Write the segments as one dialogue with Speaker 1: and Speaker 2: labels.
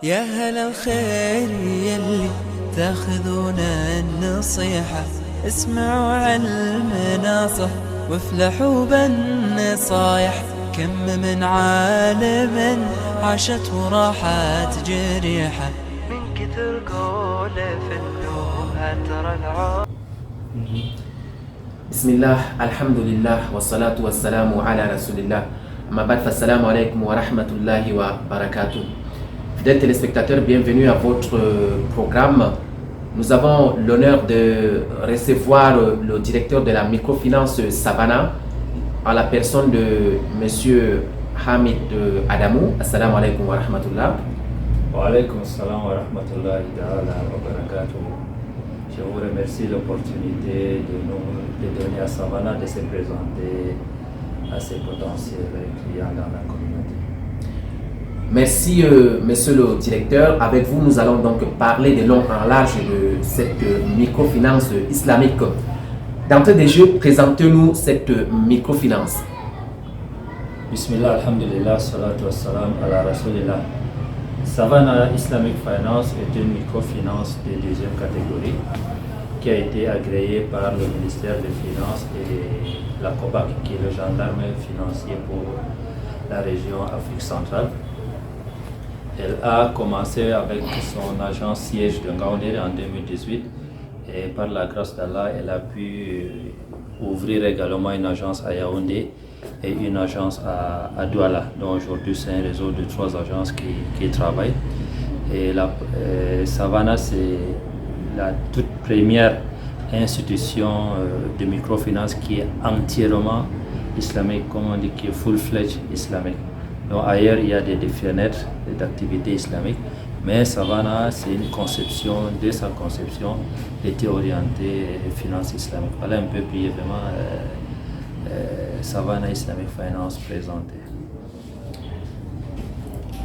Speaker 1: يا هل الخير يلي تاخذون النصيحة، اسمعوا عالمناصح وافلحوا بالنصايح. كم من عالم عاشت وراحت جريحة، من كثر قول فلوها ترى العون.
Speaker 2: بسم الله الحمد لله والصلاة والسلام على رسول الله. أما بعد فالسلام عليكم ورحمة الله وبركاته. Fidèles téléspectateurs, bienvenue à votre programme. Nous avons l'honneur de recevoir le directeur de la microfinance Savannah en la personne de Monsieur Hamid Adamou. Assalamu alaikum wa rahmatullah.
Speaker 3: Wa alaikum salam wa rahmatullahi wa barakatuh. Je vous remercie de l'opportunité de donner à Savannah de se présenter à ses potentiels clients dans la communauté.
Speaker 2: Merci monsieur le directeur. Avec vous, nous allons donc parler de long en large de cette microfinance islamique. D'entrée de jeu, présentez-nous cette microfinance.
Speaker 3: Bismillah, alhamdulillah, salatu wassalam ala rasulillah. Savannah Islamic Finance est une microfinance de deuxième catégorie qui a été agréée par le ministère des Finances et la COBAC, qui est le gendarme financier pour la région Afrique centrale. Elle a commencé avec son agence siège de Ngaoundéré en 2018 et par la grâce d'Allah, elle a pu ouvrir également une agence à Yaoundé et une agence à Douala. Donc aujourd'hui, c'est un réseau de 3 agences qui travaillent. Et Savannah, c'est la toute première institution de microfinance qui est entièrement islamique, comme on dit, qui est full-fledged islamique. Donc ailleurs, il y a des fenêtres d'activités islamiques, mais Savannah, c'est une conception, de sa conception, était orientée finance islamique. Voilà un peu brièvement Savannah Islamic Finance présentée.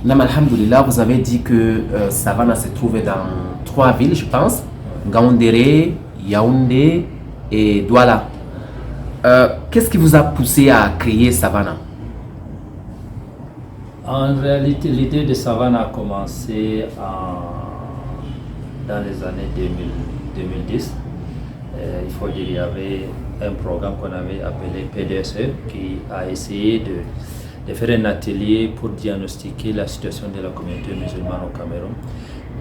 Speaker 2: Nam alhamdulillah, vous avez dit que Savannah se trouvait dans 3 villes, je pense, Ngaoundéré, Yaoundé et Douala. Qu'est-ce qui vous a poussé à créer Savannah?
Speaker 3: En réalité, l'idée de Savannah a commencé dans les années 2010. Il faut dire qu'il y avait un programme qu'on avait appelé PDSE qui a essayé de faire un atelier pour diagnostiquer la situation de la communauté musulmane au Cameroun.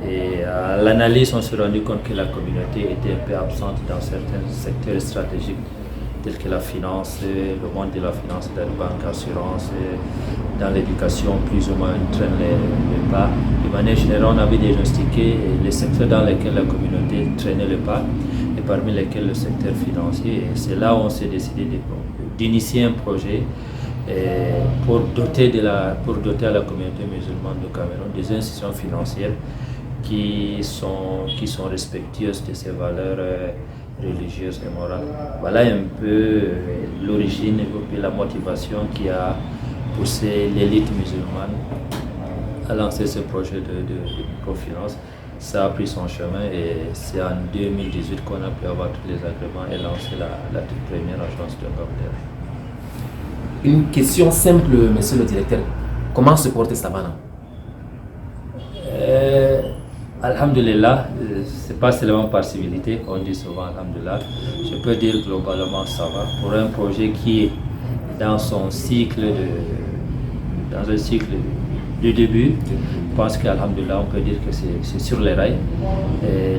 Speaker 3: Et à l'analyse, on s'est rendu compte que la communauté était un peu absente dans certains secteurs stratégiques tels que la finance, le monde de la finance, de la banque, assurance, dans l'éducation, plus ou moins traîne le pas. De manière générale, on avait diagnostiqué les secteurs dans lesquels la communauté traînait le pas, et parmi lesquels le secteur financier. Et c'est là où on s'est décidé d'initier un projet pour doter à la communauté musulmane du Cameroun des institutions financières qui sont respectueuses de ses valeurs religieuse et morale. Voilà un peu l'origine et la motivation qui a poussé l'élite musulmane à lancer ce projet de microfinance. Ça a pris son chemin et c'est en 2018 qu'on a pu avoir tous les agréments et lancer la toute première agence de Ngaoundéré.
Speaker 2: Une question simple, monsieur le directeur. Comment se porte Savannah?
Speaker 3: Alhamdulillah, c'est pas seulement par civilité, on dit souvent Alhamdulillah. Je peux dire globalement ça va. Pour un projet qui est dans un cycle de début, je pense qu'Alhamdulillah, on peut dire que c'est sur les rails.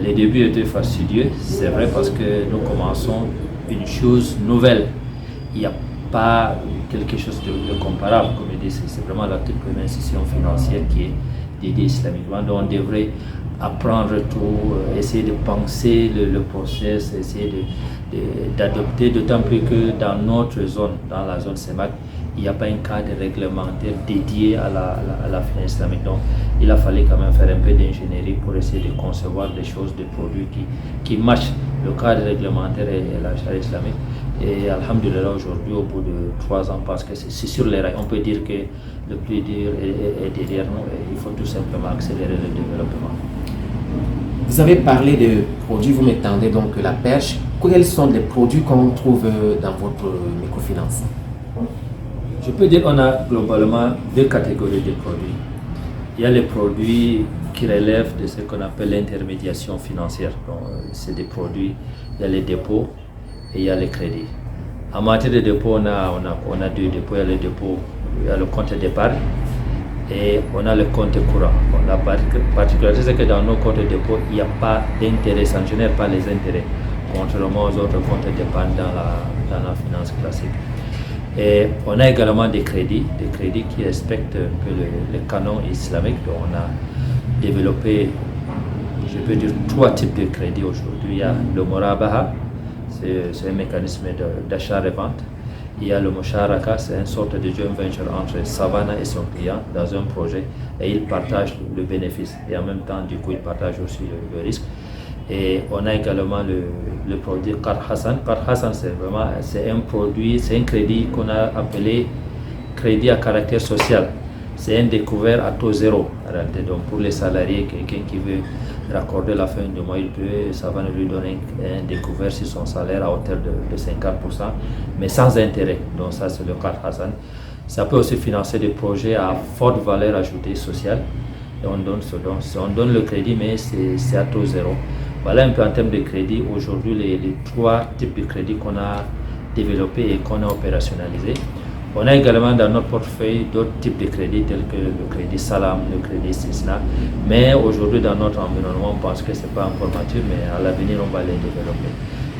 Speaker 3: Les débuts étaient fastidieux, c'est vrai, parce que nous commençons une chose nouvelle. Il n'y a pas quelque chose de comparable, comme je dis, c'est vraiment la toute première institution financière qui est dédiée islamiquement. Donc on devrait apprendre tout, essayer de penser le process, essayer d'adopter, d'autant plus que dans notre zone, dans la zone CEMAC, il n'y a pas un cadre réglementaire dédié à la finance islamique. Donc il a fallu quand même faire un peu d'ingénierie pour essayer de concevoir des choses, des produits qui matchent le cadre réglementaire et la charia islamique. Et alhamdulillah, aujourd'hui, au bout de 3 ans, parce que c'est sur les rails, on peut dire que le plus dur est derrière nous et il faut tout simplement accélérer le développement.
Speaker 2: Vous avez parlé de produits, vous m'étendez donc la perche. Quels sont les produits qu'on trouve dans votre microfinance?
Speaker 3: Je peux dire qu'on a globalement 2 catégories de produits. Il y a les produits qui relèvent de ce qu'on appelle l'intermédiation financière. C'est des produits, il y a les dépôts et il y a les crédits. En matière de dépôt, on a deux dépôts. Il y a le compte d'épargne et on a le compte courant. La particularité, c'est que dans nos comptes de dépôt, il n'y a pas d'intérêt, ça ne génère pas les intérêts, contrairement aux autres comptes d'épargne dans la finance classique. Et on a également des crédits qui respectent un peu le canon islamique. Donc on a développé, je peux dire, 3 types de crédits aujourd'hui. Il y a le Murabaha, c'est un mécanisme d'achat-revente. Il y a le Musharaka, c'est une sorte de joint venture entre Savannah et son client dans un projet, et ils partagent le bénéfice et en même temps, du coup, ils partagent aussi le risque. Et on a également le produit Qard Hassan. Qard Hassan, c'est un produit, c'est un crédit qu'on a appelé crédit à caractère social. C'est un découvert à taux zéro en réalité. Donc pour les salariés, quelqu'un qui veut raccorder la fin du mois, ça va lui donner un découvert sur son salaire à hauteur de 50%, mais sans intérêt. Donc ça, c'est le Qard Hassan. Ça peut aussi financer des projets à forte valeur ajoutée sociale. Et on donne le crédit, mais c'est à taux zéro. Voilà un peu en termes de crédit. Aujourd'hui, les 3 types de crédits qu'on a développés et qu'on a opérationnalisés. On a également dans notre portefeuille d'autres types de crédits tels que le crédit Salam, le crédit Sisna. Mais aujourd'hui, dans notre environnement, on pense que ce n'est pas encore mature, mais à l'avenir, on va les développer.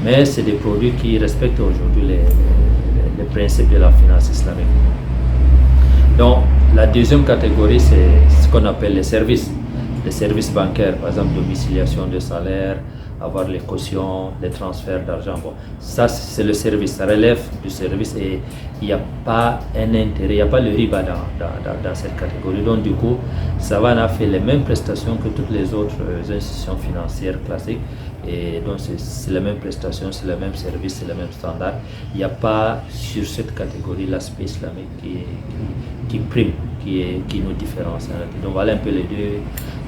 Speaker 3: Mais c'est des produits qui respectent aujourd'hui les principes de la finance islamique. Donc, la deuxième catégorie, c'est ce qu'on appelle les services bancaires, par exemple domiciliation de salaire, avoir les cautions, les transferts d'argent. Bon, ça, c'est le service, ça relève du service et il n'y a pas un intérêt, il n'y a pas le riba dans cette catégorie. Donc, du coup, Savannah fait les mêmes prestations que toutes les autres institutions financières classiques. Et donc, c'est les mêmes prestations, c'est les mêmes services, c'est les mêmes standards. Il n'y a pas sur cette catégorie l'aspect islamique qui prime, qui nous différencie. Donc, voilà un peu les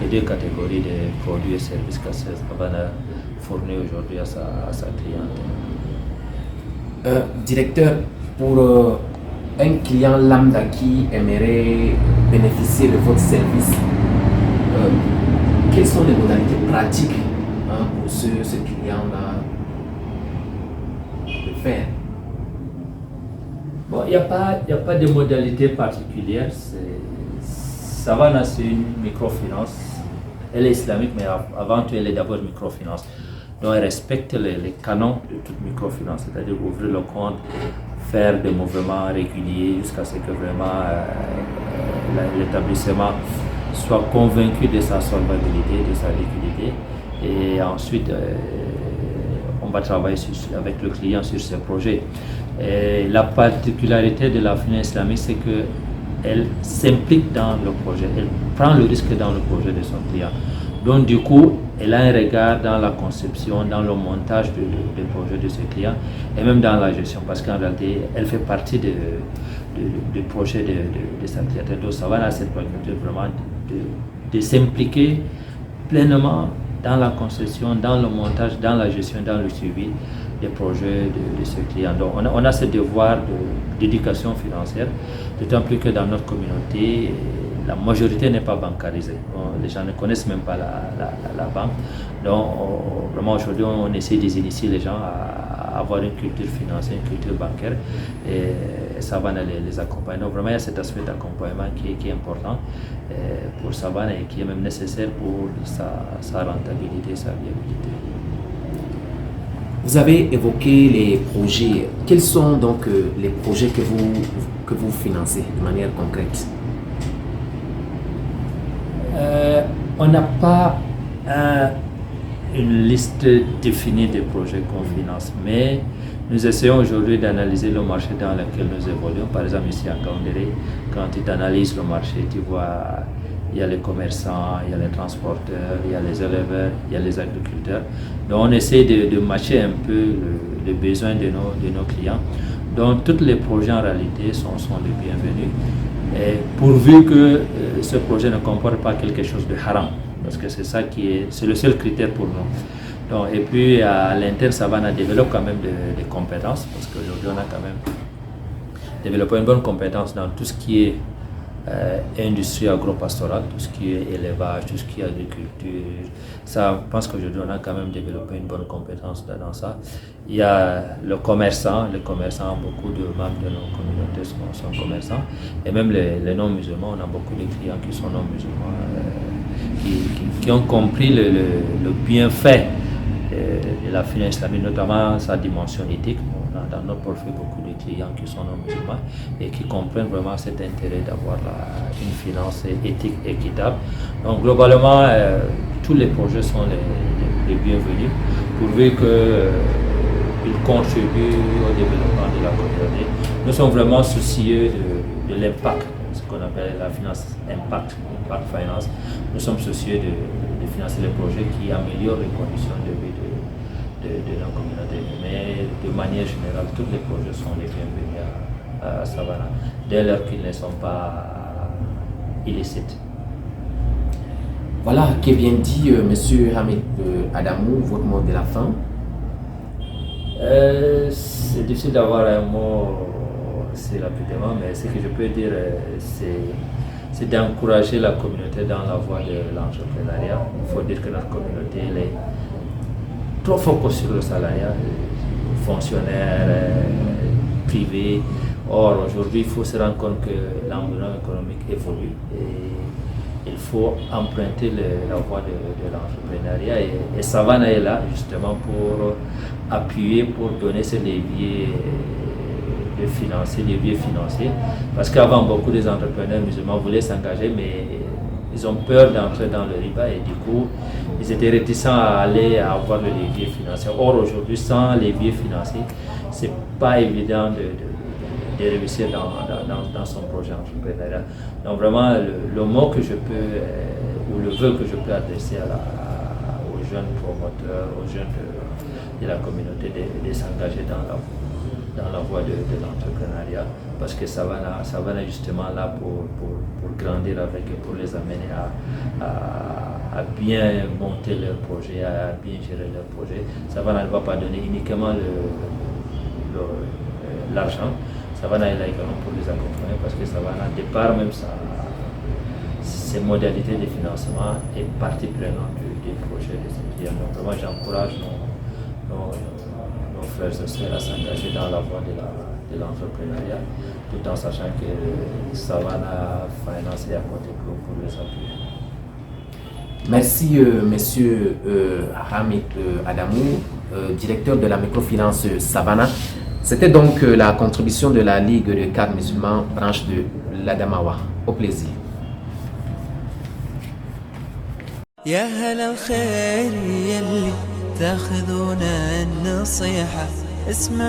Speaker 3: deux catégories de produits et services que Savannah fournit aujourd'hui à sa clientèle.
Speaker 2: Directeur, pour un client lambda qui aimerait bénéficier de votre service, quelles sont les modalités pratiques pour ce client-là de faire?
Speaker 3: Bon, il n'y a pas de modalité particulière. Savannah, c'est une microfinance. Elle est islamique, mais avant tout, elle est d'abord microfinance. Donc, elle respecte les canons de toute microfinance, c'est-à-dire ouvrir le compte, faire des mouvements réguliers jusqu'à ce que vraiment l'établissement soit convaincu de sa solvabilité, de sa liquidité. Et ensuite, on va travailler avec le client sur ce projet. Et la particularité de la finance islamique, c'est qu'elle s'implique dans le projet, elle prend le risque dans le projet de son client. Donc du coup, elle a un regard dans la conception, dans le montage du projet de ses clients et même dans la gestion, parce qu'en réalité, elle fait partie du projet de sa clientèle. Donc ça va dans cette particularité vraiment de s'impliquer pleinement dans la conception, dans le montage, dans la gestion, dans le suivi des projets de ce client. Donc on a ce devoir d'éducation financière, d'autant plus que dans notre communauté, la majorité n'est pas bancarisée. Donc, les gens ne connaissent même pas la banque. Donc vraiment aujourd'hui, on essaie d'initier les gens à avoir une culture financière, une culture bancaire, et Savannah les accompagne. Donc vraiment, il y a cet aspect d'accompagnement qui est important pour Savannah et qui est même nécessaire pour sa rentabilité, sa viabilité.
Speaker 2: Vous avez évoqué les projets. Quels sont donc les projets que vous financez de manière concrète?
Speaker 3: On n'a pas une liste définie des projets qu'on finance, mais nous essayons aujourd'hui d'analyser le marché dans lequel nous évoluons. Par exemple, ici à Kaoundéré, quand tu analyses le marché, tu vois, il y a les commerçants, il y a les transporteurs, il y a les éleveurs, il y a les agriculteurs. Donc on essaie de matcher un peu les besoins de nos clients. Donc tous les projets en réalité sont les bienvenus. Et pourvu que ce projet ne comporte pas quelque chose de haram, parce que c'est le seul critère pour nous. Donc, et puis à l'interne, Savannah développe quand même des compétences, parce qu'aujourd'hui on a quand même développé une bonne compétence dans tout ce qui est industrie agro-pastorale, tout ce qui est élevage, tout ce qui est agriculture. Ça, je pense que je dois quand même développer une bonne compétence dans ça. Il y a le commerçant, beaucoup de membres de nos communautés sont commerçants, et même les non-musulmans, on a beaucoup de clients qui sont non-musulmans, qui ont compris le bienfait de la finance islamique, notamment sa dimension éthique. On a dans notre portefeuille beaucoup de clients qui sont non-musulmans et qui comprennent vraiment cet intérêt d'avoir une finance éthique équitable. Donc globalement, tous les projets sont les bienvenus, pourvu qu'ils contribuent au développement de la communauté. Nous sommes vraiment soucieux de l'impact, ce qu'on appelle la finance impact finance. Nous sommes soucieux de financer les projets qui améliorent les conditions de vie de la communauté. Mais de manière générale, tous les projets sont les bienvenus à Savannah, dès lors qu'ils ne sont pas illicites.
Speaker 2: Voilà, que vient dit Monsieur Hamid Adamou, votre mot de la fin.
Speaker 3: C'est difficile d'avoir un mot assez rapidement, mais ce que je peux dire, c'est d'encourager la communauté dans la voie de l'entrepreneuriat. Il faut dire que notre communauté elle est trop focus sur le salariat, fonctionnaires, privés. Or, aujourd'hui, il faut se rendre compte que l'environnement économique évolue et il faut emprunter la voie de l'entrepreneuriat. Et Savannah est là justement pour appuyer, pour donner ces leviers financiers. Parce qu'avant, beaucoup des entrepreneurs musulmans voulaient s'engager, mais ils ont peur d'entrer dans le riba et du coup, ils étaient réticents à aller à avoir le levier financier. Or, aujourd'hui, sans levier financier, c'est pas évident de réussir dans son projet entrepreneurial. Donc vraiment, le mot que je peux, ou le vœu que je peux adresser aux jeunes promoteurs, aux jeunes de la communauté, de s'engager dans la voie de l'entrepreneuriat, parce que Savannah justement là pour grandir avec eux, pour les amener à bien monter leur projet, à bien gérer leur projet. Savannah ne va pas donner uniquement l'argent. Savannah est là également pour les accompagner, parce que Savannah, de par même ses modalités de financement, est partie prenante du projet des clients. Donc vraiment, j'encourage nos frères et sœurs à s'engager dans la voie de l'entrepreneuriat, tout en sachant que Savannah Finance est à côté pour les appuyer.
Speaker 2: Merci, Monsieur Hamid Adamou, directeur de la microfinance Savannah. C'était donc la contribution de la Ligue de cadres musulmans, branche de l'Adamawa. Au plaisir.
Speaker 1: يا هلا الخير يلي تاخذون النصيحة اسمع